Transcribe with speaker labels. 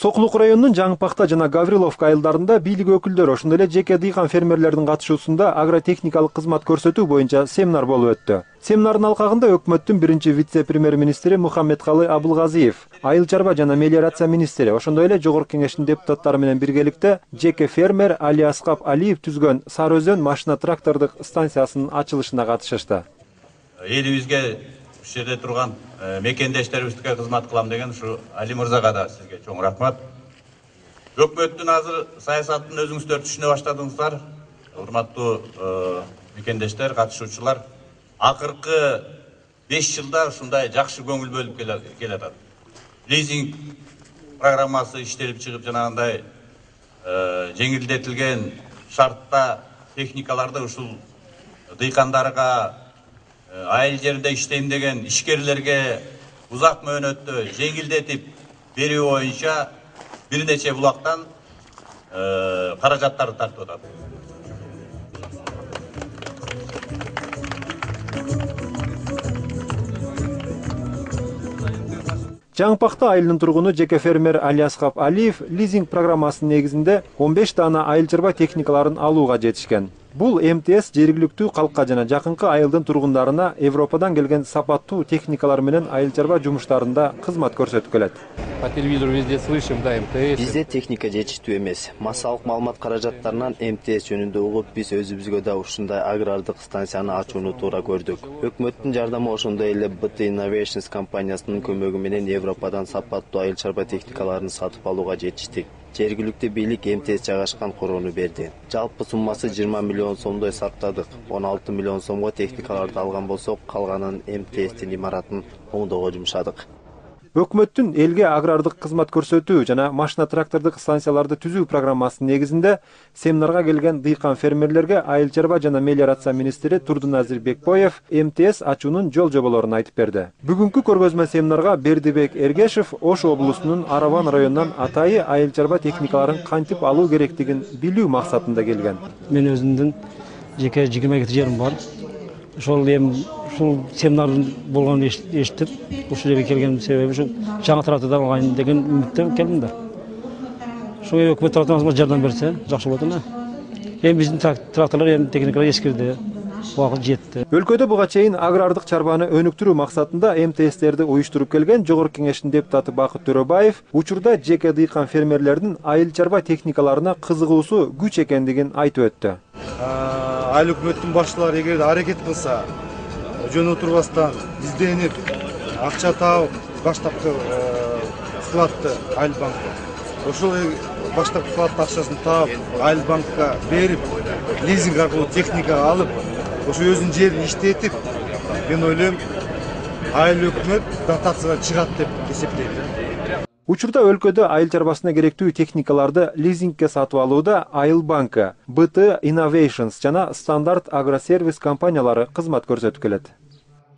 Speaker 1: Сокулук районунун Жаңпакта жана Гавриловка айылдарында бийлик өкүлдөрү, ошондой эле жеке дыйкан фермерлердин катышуусунда агротехникалык кызмат көрсөтүү боюнча семинар болуп өттү. Семинардын алкагында өкмөттүн биринчи вице-премьер-министри Мухаммедкалы Абылгазиев, айыл чарба жана мелиорация министри, ошондой эле Жогорку Кеңештин депутаттары менен биргеликте жеке фермер Алиаскап Алиев түзгөн Сары Өзөн машина трактордук станциясынын ачылышына катышышты.
Speaker 2: Элибизге ушул жерде турган мекендештерибизге кызмат кылам деген ушу Али мырзага да сизге чоң рахмат. Өкмөттүн азыр саясатын өзүңүздөр түшүнө баштадыңыздар. Урматтуу мекендештер, катышуучулар, акыркы 5 жылда ушундай жакшы көңүл бөлүп келатат. Лизинг программасы иштелип чыгып, жанагындай жеңилдетилген шартта техникаларды ушул дыйкандарга, айыл жеринде иштейм деген ишкерлерге узак мөөнөттө жеңилдетип берүү боюнча бир нече булактан каражаттарды тартып атат.
Speaker 1: Жаңпакта айылынын тургуну жеке фермер Алиаскап Алиев лизинг программасынын негизинде 15 дана айыл чарба техникаларын алууга жетишкен. Бул МТС жергиликтүү калкка жана жакынкы айылдын тургундарына Европадан келген сапаттуу техникалар менен айыл чарба жумуштарында кызмат көрсөтүп келет.
Speaker 3: По телевизору везде слышим, да, МТС.
Speaker 4: Бизде техника жетиштүү эмес. Массалык маалымат каражаттарынан МТС жөнүндө угуп, биз өзүбүзгө да ушундай агрардык станцияны ачууну туура көрдүк. Өкмөттүн жардамы, ошондой эле BT Innovations компаниясынын көмөгү менен Европадан сапаттуу айыл чарба техникаларын сатып алууга жетиштик. Жергиликтүү бийлик МТС жайгашкан короону берди. Жалпы суммасы 20 миллион сомдой сактадык. 16 миллион сомго техникаларды алган болсок, калганын МТСтин имаратын оңдоого жумшадык.
Speaker 1: Өкмөттүн элге агрардык кызмат көрсөтүү жана машина трактордук станцияларды түзүү программасынын негизинде семинарга келген дыйкан фермерлерге айыл чарба жана мелиорация министри Турдуназир Бекбоев МТС ачуунун жол жоболорун айтып берди. Бүгүнкү көргөзмө семинарга Бердибек Эргешев Ош облусунун Араван районунан атайы айыл чарба техникаларын кантип алуу керектигин билүү максатында келген.
Speaker 5: Мен өзүмдүн жеке 20 гектар жерим бар. Ошол семинардын болгонун эшитип, ушул жерге келгеним себеби ушу жаңы тракторду алган деген үмүттө келдим да. Ошого өкмөт тарабынан жардам берсе, жакшы болот эле. Эми биздин тракторлор, техникалар эскирди, убакыт жетти.
Speaker 1: Өлкөдө буга чейин агрардык чарбаны өнүктүрүү максатында МТСтерди уюштуруп келген Жогорку Кеңештин депутаты Бакыт Төрөбаев учурда жеке дыйкан фермерлердин айыл чарба техникаларына кызыгуусу күч экендигин айтып өттү.
Speaker 6: Айыл өкмөттүн башчылары эгер аракет кылса, жөн отурбастан изденип, акча таап, баштапкы складты айыл банкка. Ошол баштапкы складты акчасын таап, айыл банкка берип, лизинг аркылуу техника алып, ошо өзүнүн жерин иштетип, мен ойлойм, айыл өкмөт дотацияга чыгат деп эсептейм.
Speaker 1: Учурда өлкөдө айыл чарбасына керектүү техникаларды лизингке сатып алууда Айыл банкы, BT Innovations жана Стандарт Агросервис компаниялары кызмат көрсөтүп келет.